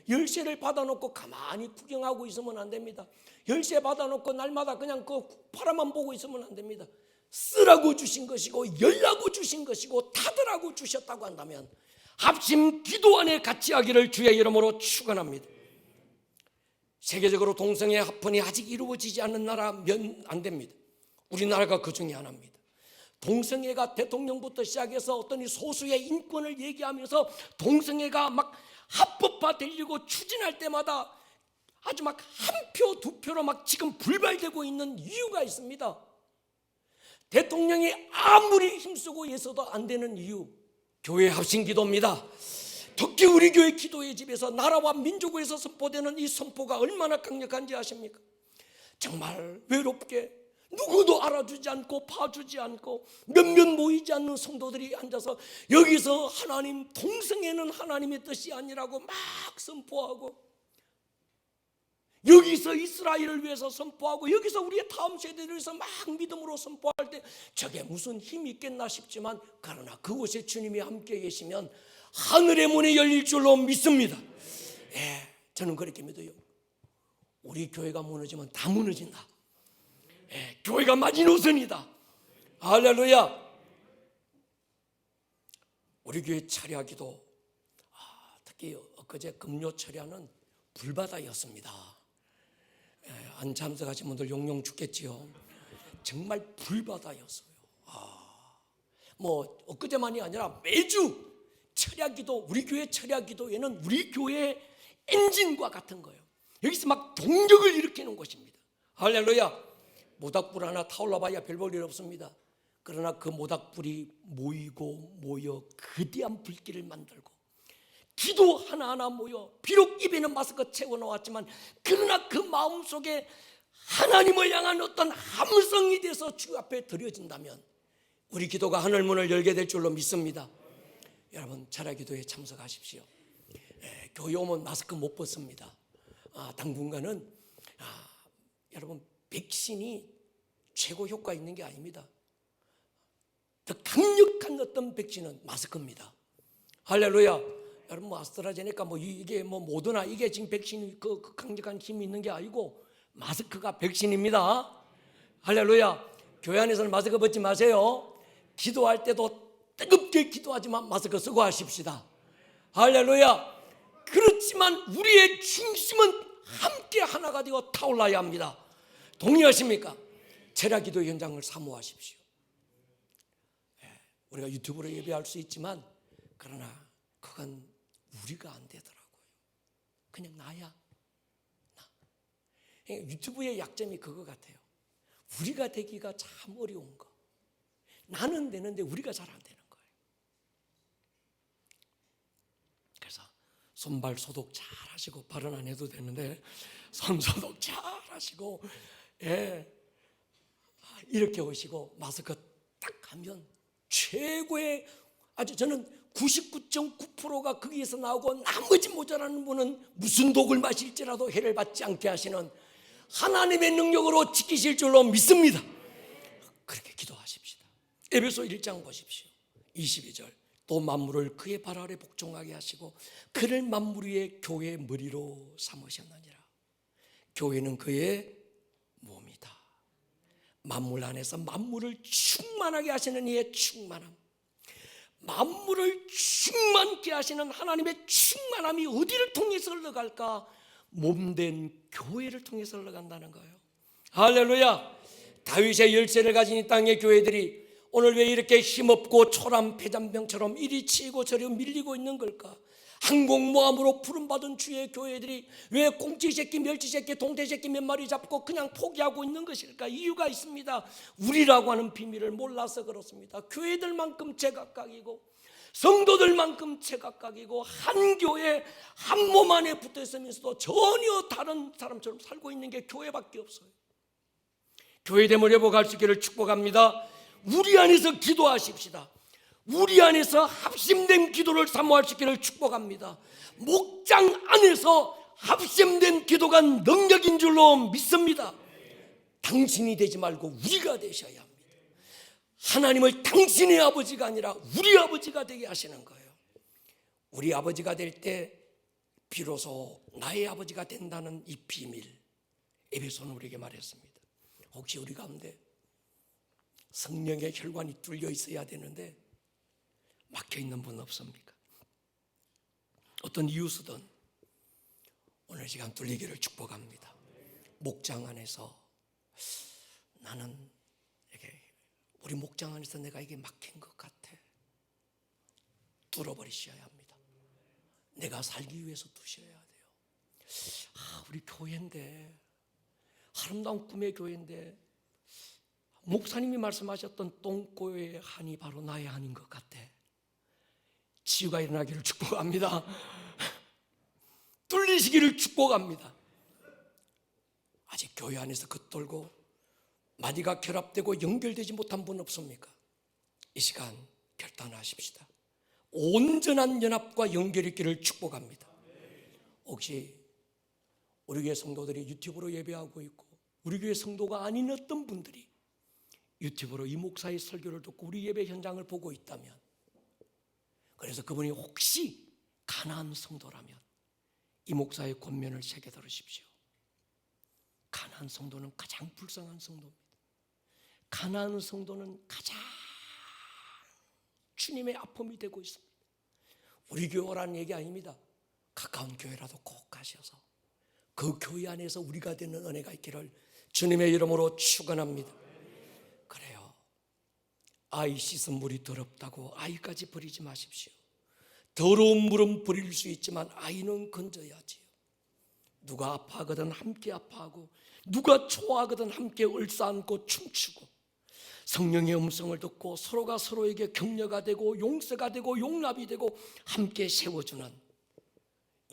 열쇠를 받아놓고 가만히 구경하고 있으면 안 됩니다. 열쇠 받아놓고 날마다 그냥 그 바라만 보고 있으면 안 됩니다. 쓰라고 주신 것이고 열라고 주신 것이고 닫으라고 주셨다고 한다면 합심 기도 안에 같이 하기를 주의 이름으로 축원합니다. 세계적으로 동성애 합헌이 아직 이루어지지 않는 나라면 안 됩니다. 우리나라가 그 중에 하나입니다. 동성애가 대통령부터 시작해서 어떤 소수의 인권을 얘기하면서 동성애가 막 합법화되려고 추진할 때마다 아주 막 한 표, 두 표로 막 지금 불발되고 있는 이유가 있습니다. 대통령이 아무리 힘쓰고 애써도 안 되는 이유, 교회 합심 기도입니다. 특히 우리 교회 기도의 집에서 나라와 민족에서 선포되는 이 선포가 얼마나 강력한지 아십니까? 정말 외롭게 누구도 알아주지 않고 봐주지 않고 몇몇 모이지 않는 성도들이 앉아서 여기서 하나님, 동성애는 하나님의 뜻이 아니라고 막 선포하고, 여기서 이스라엘을 위해서 선포하고, 여기서 우리의 다음 세대를 위해서 막 믿음으로 선포할 때 저게 무슨 힘이 있겠나 싶지만, 그러나 그곳에 주님이 함께 계시면 하늘의 문이 열릴 줄로 믿습니다. 저는 그렇게 믿어요. 우리 교회가 무너지면 다 무너진다. 교회가 마지노선이다. 할렐루야. 우리 교회 철야기도 특히 엊그제 금요 철야는 불바다였습니다. 안 참석하신 분들 용용 죽겠지요. 정말 불바다였어요. 뭐 엊그제만이 아니라 매주 철야기도, 우리 교회 철야기도에는 우리 교회의 엔진과 같은 거예요. 여기서 막 동력을 일으키는 것입니다. 할렐루야. 모닥불 하나 타올라봐야 별 볼 일 없습니다. 그러나 그 모닥불이 모여 거대한 불길을 만들고, 기도 하나하나 모여 비록 입에는 마스크 채워놓았지만 그러나 그 마음속에 하나님을 향한 어떤 함성이 돼서 주 앞에 드려진다면 우리 기도가 하늘문을 열게 될 줄로 믿습니다. 여러분, 철야기도에 참석하십시오. 교회 오면 마스크 못 벗습니다. 당분간은 여러분, 백신이 최고 효과 있는 게 아닙니다. 더 강력한 어떤 백신은 마스크입니다. 할렐루야. 여러분, 아스트라제네카 이게 모더나 이게 지금 백신이 그 강력한 힘이 있는 게 아니고 마스크가 백신입니다. 할렐루야. 교회 안에서는 마스크 벗지 마세요. 기도할 때도 뜨겁게 기도하지만 마스크 쓰고 하십시다. 할렐루야. 그렇지만 우리의 중심은 함께 하나가 되어 타올라야 합니다. 동의하십니까? 철야기도 현장을 사모하십시오. 우리가 유튜브로 예배할 수 있지만 그러나 그건 우리가 안 되더라고요. 그냥 나야. 유튜브의 약점이 그거 같아요. 우리가 되기가 참 어려운 거. 나는 되는데 우리가 잘 안 되는 거예요. 그래서 손발 소독 잘 하시고, 발은 안 해도 되는데 손 소독 잘 하시고, 이렇게 오시고 마스크 딱 하면 최고의, 아주 저는 99.9%가 거기에서 나오고 나머지 모자라는 분은 무슨 독을 마실지라도 해를 받지 않게 하시는 하나님의 능력으로 지키실 줄로 믿습니다. 그렇게 기도하십시다. 에베소 1장 보십시오. 22절. 또 만물을 그의 발 아래 복종하게 하시고 그를 만물 위에 교회의 머리로 삼으셨느니라. 교회는 그의 몸이다. 만물 안에서 만물을 충만하게 하시는 이의 충만함, 만물을 충만케 하시는 하나님의 충만함이 어디를 통해서 흘러갈까? 몸된 교회를 통해서 흘러간다는 거예요. 할렐루야. 다윗의 열쇠를 가진 이 땅의 교회들이 오늘 왜 이렇게 힘없고 초람 폐잔병처럼 이리 치이고 저리 밀리고 있는 걸까? 항공모함으로 부름받은 주의 교회들이 왜 꽁치새끼, 멸치새끼, 동태새끼 몇 마리 잡고 그냥 포기하고 있는 것일까? 이유가 있습니다. 우리라고 하는 비밀을 몰라서 그렇습니다. 교회들만큼 제각각이고 성도들만큼 제각각이고 한 교회 한 몸 안에 붙어 있으면서도 전혀 다른 사람처럼 살고 있는 게 교회밖에 없어요. 교회됨을 회복할 수 있기를 축복합니다. 우리 안에서 기도하십시다. 우리 안에서 합심된 기도를 사모할 수 있기를 축복합니다. 목장 안에서 합심된 기도가 능력인 줄로 믿습니다. 당신이 되지 말고 우리가 되셔야 합니다. 하나님을 당신의 아버지가 아니라 우리 아버지가 되게 하시는 거예요. 우리 아버지가 될 때 비로소 나의 아버지가 된다는 이 비밀, 에베소는 우리에게 말했습니다. 혹시 우리 가운데 성령의 혈관이 뚫려 있어야 되는데 막혀 있는 분 없습니까? 어떤 이유서든 오늘 시간 뚫리기를 축복합니다. 목장 안에서 나는 이게 우리 목장 안에서 내가 이게 막힌 것 같아. 뚫어버리셔야 합니다. 내가 살기 위해서 두셔야 돼요. 우리 교회인데, 아름다운 꿈의 교회인데 목사님이 말씀하셨던 똥꼬의 한이 바로 나의 한인 것 같아. 치유가 일어나기를 축복합니다. 뚫리시기를 축복합니다. 아직 교회 안에서 겉돌고 마디가 결합되고 연결되지 못한 분 없습니까? 이 시간 결단하십시다. 온전한 연합과 연결이 있기를 축복합니다. 혹시 우리 교회 성도들이 유튜브로 예배하고 있고 우리 교회 성도가 아닌 어떤 분들이 유튜브로 이 목사의 설교를 듣고 우리 예배 현장을 보고 있다면, 그래서 그분이 혹시 가나안 성도라면 이 목사의 권면을 새겨 들으십시오. 가나안 성도는 가장 불쌍한 성도입니다. 가나안 성도는 가장 주님의 아픔이 되고 있습니다. 우리 교회라는 얘기 아닙니다. 가까운 교회라도 꼭 가셔서 그 교회 안에서 우리가 되는 은혜가 있기를 주님의 이름으로 축원합니다. 그래요. 아이 씻은 물이 더럽다고 아이까지 버리지 마십시오. 더러운 물은 버릴 수 있지만 아이는 건져야지요. 누가 아파하거든 함께 아파하고 누가 좋아하거든 함께 얼싸안고 춤추고 성령의 음성을 듣고 서로가 서로에게 격려가 되고 용서가 되고 용납이 되고 함께 세워주는,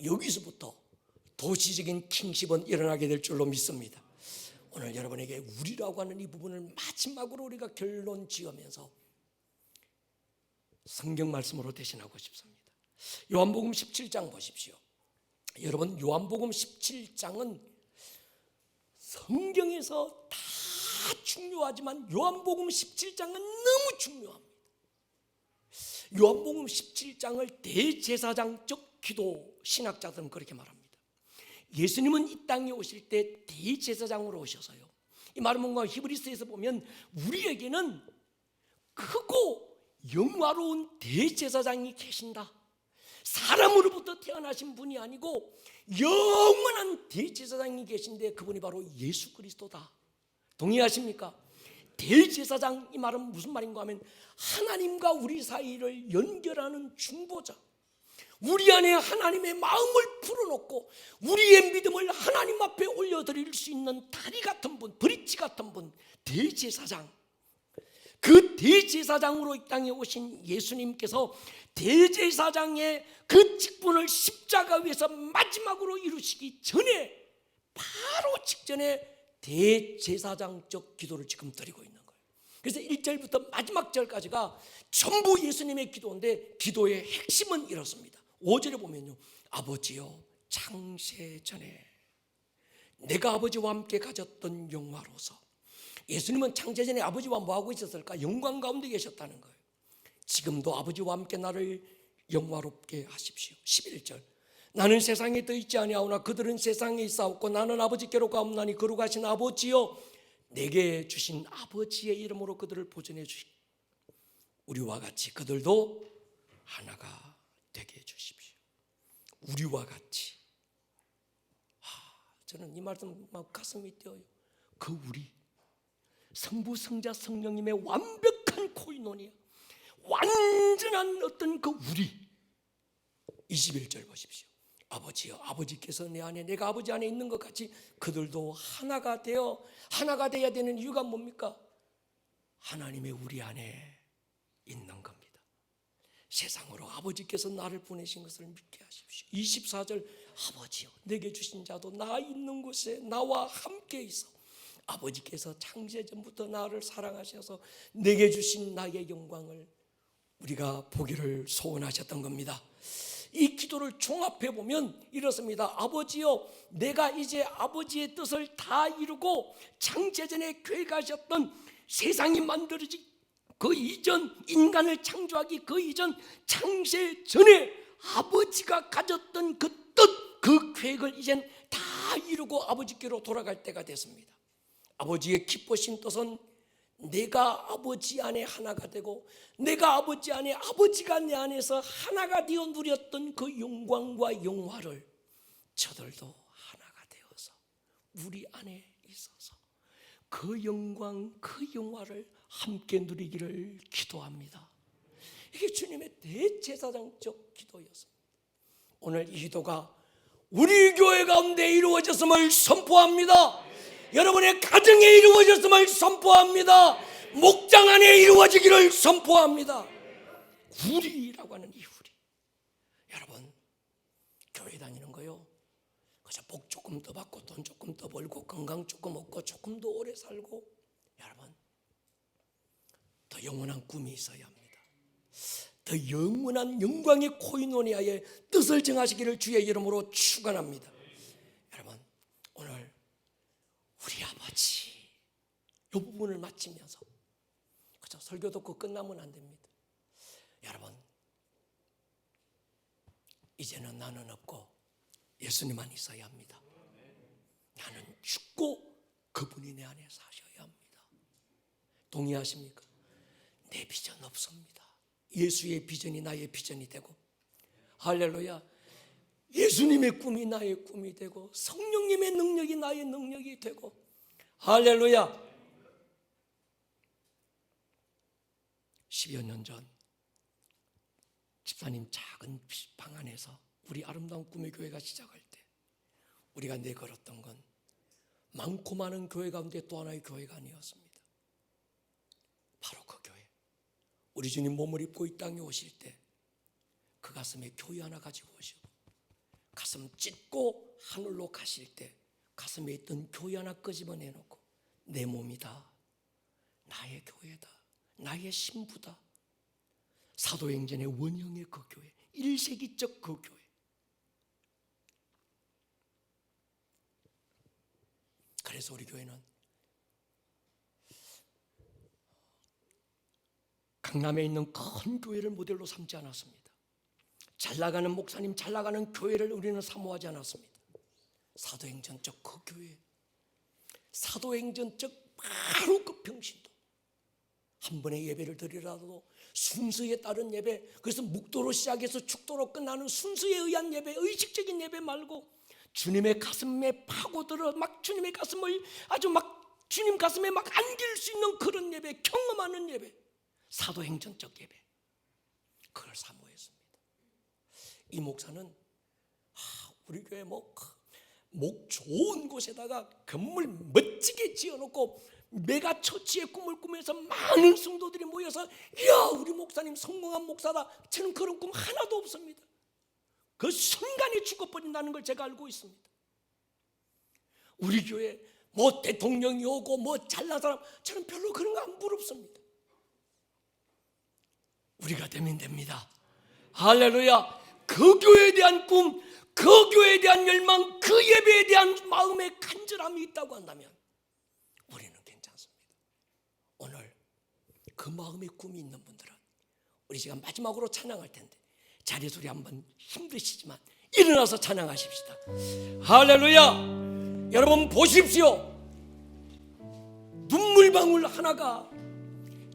여기서부터 도시적인 킹십은 일어나게 될 줄로 믿습니다. 오늘 여러분에게 우리라고 하는 이 부분을 마지막으로 우리가 결론 지으면서 성경 말씀으로 대신하고 싶습니다. 요한복음 17장 보십시오. 여러분, 요한복음 17장은 성경에서 다 중요하지만 요한복음 17장은 너무 중요합니다. 요한복음 17장을 대제사장적 기도, 신학자들은 그렇게 말합니다. 예수님은 이 땅에 오실 때 대제사장으로 오셔서요, 이 말은 뭔가 히브리서에서 보면 우리에게는 크고 영화로운 대제사장이 계신다. 사람으로부터 태어나신 분이 아니고 영원한 대제사장이 계신데 그분이 바로 예수 그리스도다. 동의하십니까? 대제사장, 이 말은 무슨 말인가 하면 하나님과 우리 사이를 연결하는 중보자, 우리 안에 하나님의 마음을 풀어놓고 우리의 믿음을 하나님 앞에 올려드릴 수 있는 다리 같은 분, 브릿지 같은 분, 대제사장. 그 대제사장으로 이 땅에 오신 예수님께서 대제사장의 그 직분을 십자가 위에서 마지막으로 이루시기 전에, 바로 직전에 대제사장적 기도를 지금 드리고 있는 거예요. 그래서 1절부터 마지막 절까지가 전부 예수님의 기도인데 기도의 핵심은 이렇습니다. 5절에 보면요, 아버지여 창세 전에 내가 아버지와 함께 가졌던 영화로서. 예수님은 창세 전에 아버지와 뭐하고 있었을까? 영광 가운데 계셨다는 거예요. 지금도 아버지와 함께 나를 영화롭게 하십시오. 11절, 나는 세상에 떠 있지 아니하오나 그들은 세상에 있사옵고 나는 아버지께로 가옵나니 거룩하신 아버지여 내게 주신 아버지의 이름으로 그들을 보존해 주시고 우리와 같이 그들도 하나가 되게 해주십시오. 우리와 같이. 저는 이 말씀 막 가슴이 뛰어요. 그 우리, 성부 성자 성령님의 완벽한 코이노니아, 완전한 어떤 그 우리. 21절 보십시오. 아버지여 아버지께서 내 안에 내가 아버지 안에 있는 것 같이 그들도 하나가 되어, 하나가 되어야 되는 이유가 뭡니까? 하나님의 우리 안에 있는 겁니다. 세상으로 아버지께서 나를 보내신 것을 믿게 하십시오. 24절, 아버지여 내게 주신 자도 나 있는 곳에 나와 함께 있어 아버지께서 창세 전부터 나를 사랑하셔서 내게 주신 나의 영광을 우리가 보기를 소원하셨던 겁니다. 이 기도를 종합해 보면 이렇습니다. 아버지여, 내가 이제 아버지의 뜻을 다 이루고 창세전에 계획하셨던 세상이 만들어지기 그 이전, 인간을 창조하기 그 이전 창세전에 아버지가 가졌던 그 뜻, 그 계획을 이젠 다 이루고 아버지께로 돌아갈 때가 됐습니다. 아버지의 기쁘신 뜻은 내가 아버지 안에 하나가 되고 내가 아버지 안에, 아버지가 내 안에서 하나가 되어 누렸던 그 영광과 영화를 저들도 하나가 되어서 우리 안에 있어서 그 영광, 그 영화를 함께 누리기를 기도합니다. 이게 주님의 대제사장적 기도였습니다. 오늘 이 기도가 우리 교회 가운데 이루어졌음을 선포합니다. 여러분의 가정에 이루어졌음을 선포합니다. 목장 안에 이루어지기를 선포합니다. 우리라고 하는 이 우리. 여러분, 교회 다니는 거요, 그저 복 조금 더 받고 돈 조금 더 벌고 건강 조금 얻고 조금 더 오래 살고, 여러분 더 영원한 꿈이 있어야 합니다. 더 영원한 영광의 코이노니아의 뜻을 정하시기를 주의 이름으로 축원합니다. 여러분, 오늘 우리 아버지 이 부분을 마치면서 그저 설교 듣고 끝나면 안 됩니다. 여러분, 이제는 나는 없고 예수님만 있어야 합니다. 나는 죽고 그분이 내 안에 사셔야 합니다. 동의하십니까? 내 비전 없습니다. 예수의 비전이 나의 비전이 되고, 할렐루야, 예수님의 꿈이 나의 꿈이 되고 성령님의 능력이 나의 능력이 되고, 할렐루야. 10여 년 전 집사님 작은 방 안에서 우리 아름다운 꿈의 교회가 시작할 때 우리가 내걸었던 건 많고 많은 교회 가운데 또 하나의 교회가 아니었습니다. 바로 그 교회, 우리 주님 몸을 입고 이 땅에 오실 때 그 가슴에 교회 하나 가지고 오시고, 가슴 찢고 하늘로 가실 때 가슴에 있던 교회 하나 끄집어내놓고 내 몸이다, 나의 교회다, 나의 신부다, 사도행전의 원형의 그 교회, 1세기적 그 교회. 그래서 우리 교회는 강남에 있는 큰 교회를 모델로 삼지 않았습니다. 잘 나가는 목사님, 잘 나가는 교회를 우리는 사모하지 않았습니다. 사도행전적 그 교회, 사도행전적 바로 그 평신도, 한 번의 예배를 드리라도 순서에 따른 예배, 그래서 묵도로 시작해서 축도로 끝나는 순서에 의한 예배, 의식적인 예배 말고 주님의 가슴에 파고들어 막 주님의 가슴을 아주 막 주님 가슴에 막 안길 수 있는 그런 예배, 경험하는 예배, 사도행전적 예배, 그걸 사모했습니다. 이 목사는 우리 교회 목 좋은 곳에다가 건물 멋지게 지어놓고 메가 처치의 꿈을 꾸면서 많은 성도들이 모여서, 이야, 우리 목사님 성공한 목사다, 저는 그런 꿈 하나도 없습니다. 그 순간에 죽어버린다는 걸 제가 알고 있습니다. 우리 교회 뭐 대통령이 오고 뭐 잘난 사람, 저는 별로 그런 거 안 부럽습니다. 우리가 되면 됩니다. 할렐루야. 그 교회에 대한 꿈, 그 교회에 대한 열망, 그 예배에 대한 마음의 간절함이 있다고 한다면 우리는 괜찮습니다. 오늘 그 마음의 꿈이 있는 분들은 우리 시간 마지막으로 찬양할 텐데 자리에서 우리 한번 힘드시지만 일어나서 찬양하십시다. 할렐루야. 여러분 보십시오. 눈물방울 하나가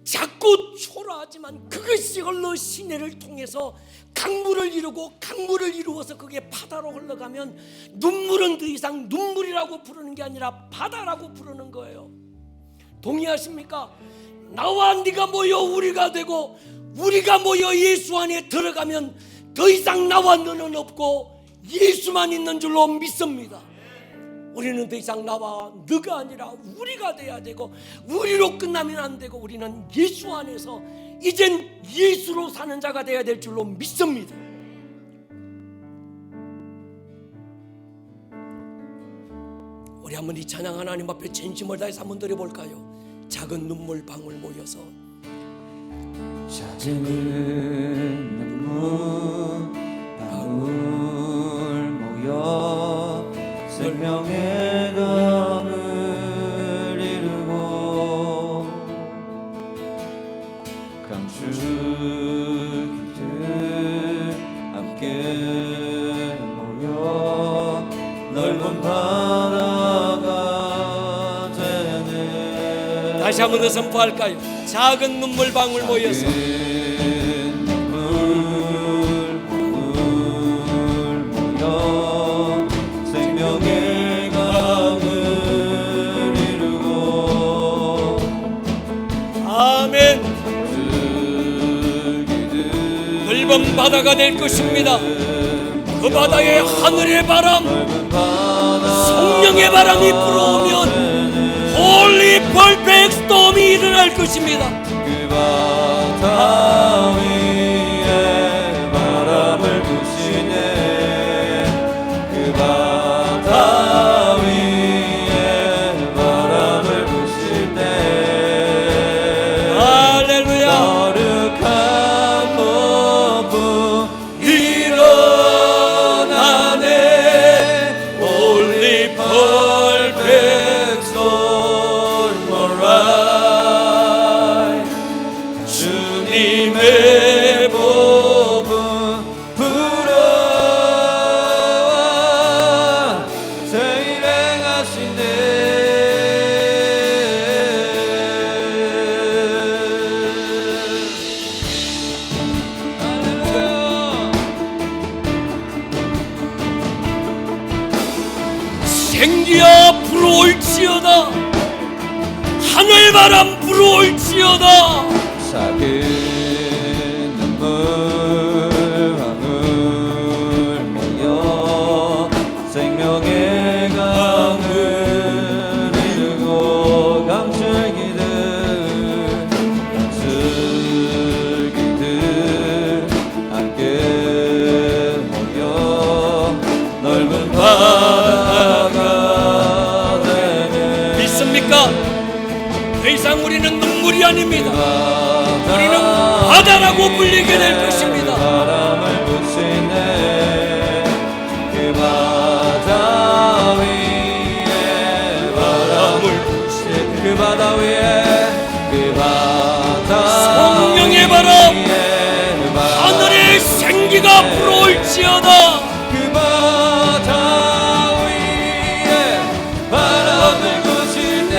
작고 초라하지만 그것이 흘러 시내를 통해서 강물을 이루고, 강물을 이루어서 그게 바다로 흘러가면 눈물은 더 이상 눈물이라고 부르는 게 아니라 바다라고 부르는 거예요. 동의하십니까? 나와 네가 모여 우리가 되고, 우리가 모여 예수 안에 들어가면 더 이상 나와 너는 없고 예수만 있는 줄로 믿습니다. 우리는 더 이상 나와 너가 아니라 우리가 돼야 되고, 우리로 끝나면 안 되고, 우리는 예수 안에서 이젠 예수로 사는 자가 돼야 될 줄로 믿습니다. 우리 한번 이 찬양 하나님 앞에 진심을 다해서 한번 드려볼까요? 작은 눈물 방울 모여서 잦은 눈물 방울 모여 생명의 강을 이루고 강줄기들 함께 모여 넓은 바다가 되네. 다시 한번 더 선포할까요? 작은 눈물 방울 모여서 생명의 강을 이루고 아멘. 넓은 바다가 될 것입니다. 그 바다에 하늘의 바람, 성령의 바람이 불어오면 홀리 퍼펙트 스톰이 일어날 것입니다. 그 바다 위에 바람을 부시네. 그 바다 위에 바람을 부실 때 할렐루야. 거룩한 폭풍 일어나네. Holy perfect storm arise. 주님의 복음 불어와 새 일행하시네. 생기야 불어올지어다. 하늘바람 불어올지어다. 작은 눈물 방울 모여 생명의 강을 이루고 강줄기들 함께 모여 넓은 바다가 되네. 믿습니까? 더 이상 우리는 눈물이 아닙니다. 우리는 바다라고 불리게 될 것입니다. 바람을 부시네. 그 바다 위에 바람을 부시네. 그 바다 위에 그 바다 성령의 바람, 위에 하늘의 생기가 불어올지어다. 그 바다 위에 바람을 부시네.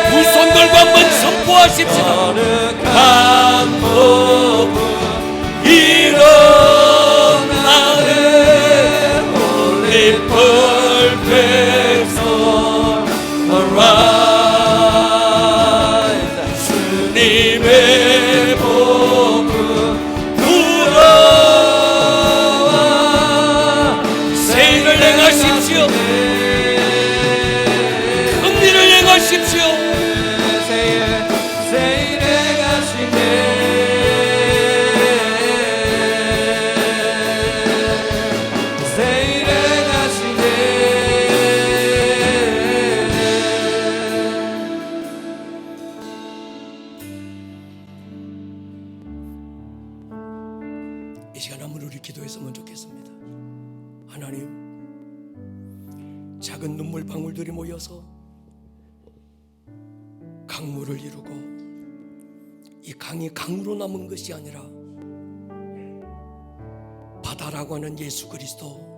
두 손 들고 한번 선포하십시다. 거룩한 복음 일어나네. Holy perfect storm arise. 주님의 복음 불어와 새 일을 행하십시오. 큰 일을 행하십시오. 이 시간 한번 우리 기도했으면 좋겠습니다. 하나님, 작은 눈물 방울들이 모여서 강물을 이루고 이 강이 강으로 남은 것이 아니라 바다라고 하는 예수 그리스도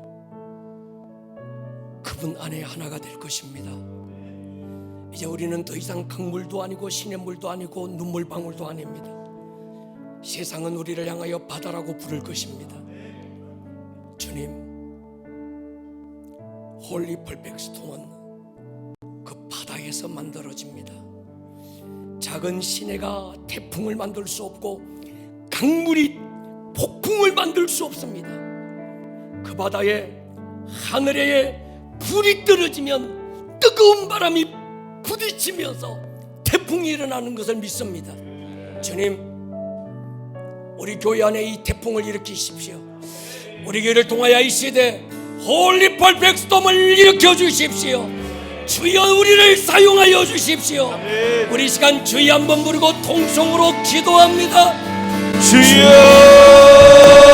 그분 안에 하나가 될 것입니다. 이제 우리는 더 이상 강물도 아니고 시냇물도 아니고 눈물 방울도 아닙니다. 세상은 우리를 향하여 바다라고 부를 것입니다. 주님, 홀리 퍼펙트 스톰은 그 바다에서 만들어집니다. 작은 시내가 태풍을 만들 수 없고 강물이 폭풍을 만들 수 없습니다. 그 바다에 하늘에 불이 떨어지면 뜨거운 바람이 부딪히면서 태풍이 일어나는 것을 믿습니다. 주님, 우리 교회 안에 이 태풍을 일으키십시오. 우리 교회를 통하여 이 시대 홀리 퍼펙트 스톰을 일으켜 주십시오. 주여 우리를 사용하여 주십시오. 우리 시간 주여 한번 부르고 통성으로 기도합니다. 주여